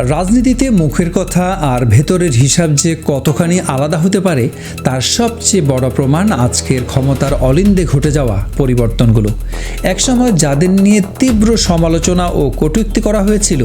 রাজনীতিতে মুখের কথা আর ভেতরের হিসাব যে কতখানি আলাদা হতে পারে তার সবচেয়ে বড় প্রমাণ আজকের ক্ষমতার অলিন্দে ঘটে যাওয়া পরিবর্তনগুলো। একসময় যাদের নিয়ে তীব্র সমালোচনা ও কটূক্তি করা হয়েছিল,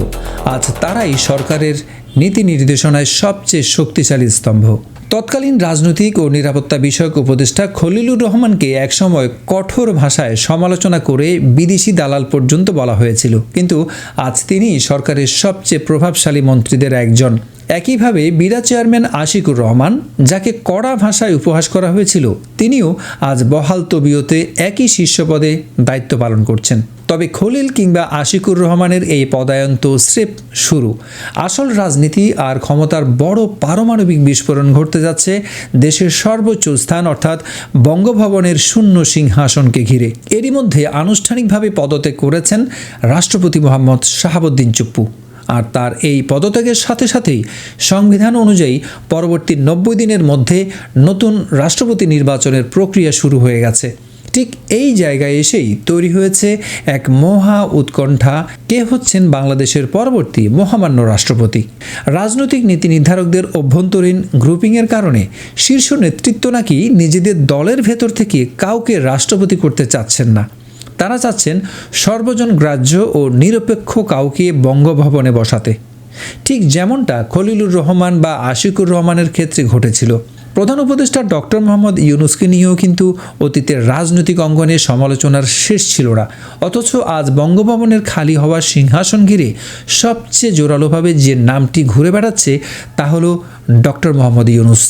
আজ তারাই সরকারের নীতি নির্দেশনায় সবচেয়ে শক্তিশালী স্তম্ভ। তৎকালীন রাজনৈতিক ও নিরাপত্তা বিষয়ক উপদেষ্টা খলিলুর রহমানকে একসময় কঠোর ভাষায় সমালোচনা করে বিদেশি দালাল পর্যন্ত বলা হয়েছিল, কিন্তু আজ তিনি সরকারের সবচেয়ে প্রভাবশালী মন্ত্রীদের একজন। একইভাবে বিডা চেয়ারম্যান আশিকুর রহমান, যাকে কড়া ভাষায় উপহাস করা হয়েছিল, তিনিও আজ বহাল তবিয়তে একই শীর্ষ পদে দায়িত্ব পালন করছেন। তবে খলিল কিংবা আশিকুর রহমানের এই পদায়ন তো স্রেফ শুরু। আসল রাজনীতি আর ক্ষমতার বড় পারমাণবিক বিস্ফোরণ ঘটতে যাচ্ছে দেশের সর্বোচ্চ স্থান অর্থাৎ বঙ্গভবনের শূন্য সিংহাসনকে ঘিরে। এরই মধ্যে আনুষ্ঠানিকভাবে পদত্যাগ করেছেন রাষ্ট্রপতি মোহাম্মদ শাহাবুদ্দিন চুপ্পু। আর তার এই পদত্যাগের সাথে সাথেই সংবিধান অনুযায়ী পরবর্তী 90 দিনের মধ্যে নতুন রাষ্ট্রপতি নির্বাচনের প্রক্রিয়া শুরু হয়ে গেছে। ঠিক এই জায়গায় এসেই তৈরি হয়েছে এক মহা উৎকণ্ঠা, কে হচ্ছেন বাংলাদেশের পরবর্তী মহামান্য রাষ্ট্রপতি। রাজনৈতিক নীতি নির্ধারকদের অভ্যন্তরীণ গ্রুপিংয়ের কারণে শীর্ষ নেতৃত্ব নাকি নিজেদের দলের ভেতর থেকে কাউকে রাষ্ট্রপতি করতে চাচ্ছেন না। তারা চাচ্ছেন সর্বজন গ্রাহ্য ও নিরপেক্ষ কাউকে বঙ্গভবনে বসাতে, ঠিক যেমনটা খলিলুর রহমান বা আশিকুর রহমানের ক্ষেত্রে ঘটেছিল। প্রধান উপদেষ্টা ডক্টর মোহাম্মদ ইউনূসকে নিয়েও কিন্তু অতীতের রাজনৈতিক অঙ্গনে সমালোচনার শেষ ছিল না, অথচ আজ বঙ্গভবনের খালি হওয়া সিংহাসন ঘিরে সবচেয়ে জোরালোভাবে যে নামটি ঘুরে বেড়াচ্ছে তা হলো ডক্টর মোহাম্মদ ইউনূস।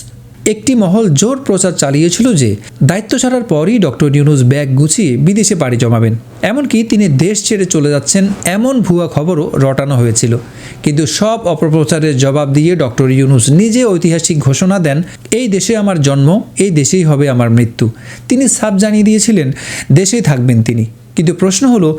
একটি মহল জোর প্রচার চালিয়েছিল যে দায়িত্ব ছাড়ার পরই ডক্টর ইউনূস ব্যাগ গুছিয়ে বিদেশে পাড়ি জমাবেন, এমনকি তিনি দেশ ছেড়ে চলে যাচ্ছেন এমন ভুয়া খবরও রটানো হয়েছিল। কিন্তু সব অপপ্রচারের জবাব দিয়ে ডক্টর ইউনূস নিজে ঐতিহাসিক ঘোষণা দেন, এই দেশে আমার জন্ম, এই দেশেই হবে আমার মৃত্যু। তিনি সাফ জানিয়ে দিয়েছিলেন দেশেই থাকবেন তিনি। কিন্তু প্রশ্ন হলো,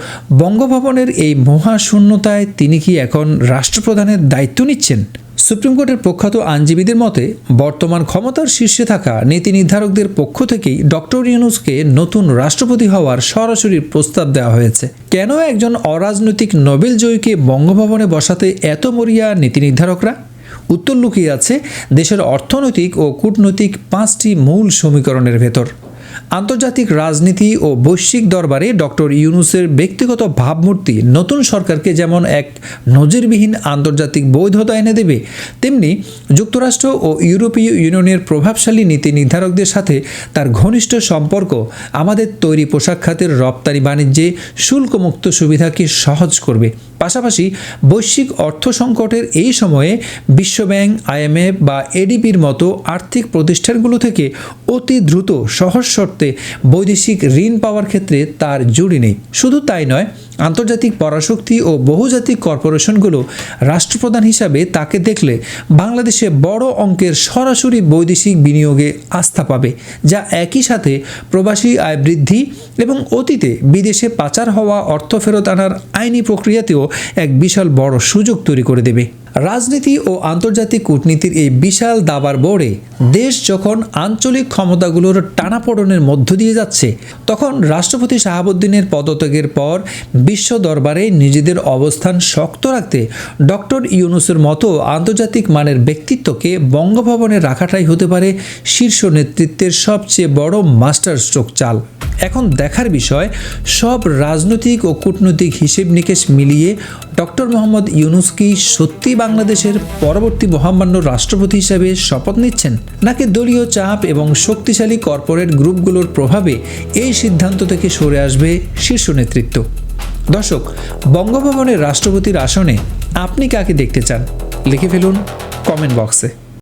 বঙ্গভবনের এই মহাশূন্যতায় তিনি কি এখন রাষ্ট্রপ্রধানের দায়িত্ব নিচ্ছেন? সুপ্রিম কোর্টের প্রখ্যাত আইনজীবীদের মতে বর্তমান ক্ষমতার শীর্ষে থাকা নীতি নির্ধারকদের পক্ষ থেকেই ডক্টর ইউনূসকে নতুন রাষ্ট্রপতি হওয়ার সরাসরি প্রস্তাব দেওয়া হয়েছে। কেন একজন অরাজনৈতিক নোবেল জয়ীকে বঙ্গভবনে বসাতে এত মরিয়া নীতি নির্ধারকরা? উত্তর লুকিয়ে আছে দেশের অর্থনৈতিক ও কূটনৈতিক 5টি মূল সমীকরণের ভেতর। আন্তর্জাতিক রাজনীতি ও বৈশ্বিক দরবারে ডক্টর ইউনূসের ব্যক্তিগত ভাবমূর্তি নতুন সরকারকে যেমন এক নজিরবিহীন আন্তর্জাতিক বৈধতা এনে দেবে, তেমনি যুক্তরাষ্ট্র ও ইউরোপীয় ইউনিয়নের প্রভাবশালী নীতি নির্ধারকদের সাথে তার ঘনিষ্ঠ সম্পর্ক আমাদের তৈরি পোশাক খাতের রপ্তানি বাণিজ্যে শুল্কমুক্ত সুবিধাকে সহজ করবে। পাশাপাশি বৈশ্বিক অর্থ সংকটের এই সময়ে বিশ্বব্যাংক, IMF বা ADBর মতো আর্থিক প্রতিষ্ঠানগুলো থেকে অতি দ্রুত সহজ শর্তে বৈদেশিক ঋণ পাওয়ার ক্ষেত্রে তার জুড়ি নেই। শুধু তাই নয়, আন্তর্জাতিক পরাশক্তি ও বহুজাতিক কর্পোরেশনগুলো রাষ্ট্রপ্রধান হিসাবে তাকে দেখলে বাংলাদেশে বড় অঙ্কের সরাসরি বৈদেশিক বিনিয়োগে আস্থা পাবে, যা একই সাথে প্রবাসী আয় বৃদ্ধি এবং অতীতে বিদেশে পাচার হওয়া অর্থ ফেরত আনার আইনি প্রক্রিয়াতেও এক বিশাল বড় সুযোগ তৈরি করে দেবে। রাজনীতি ও আন্তর্জাতিক কূটনীতির এই বিশাল দাবার বোর্ডে দেশ যখন আঞ্চলিক ক্ষমতাগুলোর টানাপোড়েনের মধ্য দিয়ে যাচ্ছে, তখন রাষ্ট্রপতি শাহাবুদ্দিনের পদত্যাগের পর বিশ্ব দরবারে নিজেদের অবস্থান শক্ত রাখতে ডক্টর ইউনূসের মতো আন্তর্জাতিক মানের ব্যক্তিত্বকে বঙ্গভবনে রাখাটাই হতে পারে শীর্ষ নেতৃত্বের সবচেয়ে বড় মাস্টার স্ট্রোক চাল। এখন দেখার বিষয়, সব রাজনৈতিক ও কূটনৈতিক হিসেব নিকেশ মিলিয়ে ডক্টর মোহাম্মদ ইউনূস কি সত্যি বাংলাদেশের পরবর্তী মহামান্য রাষ্ট্রপতি হিসেবে শপথ নিচ্ছেন, নাকি দলীয় চাপ এবং শক্তিশালী কর্পোরেট গ্রুপগুলোর প্রভাবে এই সিদ্ধান্ত থেকে সরে আসবে শীর্ষ নেতৃত্ব? দর্শক, বঙ্গভবনের রাষ্ট্রপতির আসনে আপনি কাকে দেখতে চান? লিখে ফেলুন কমেন্ট বক্সে।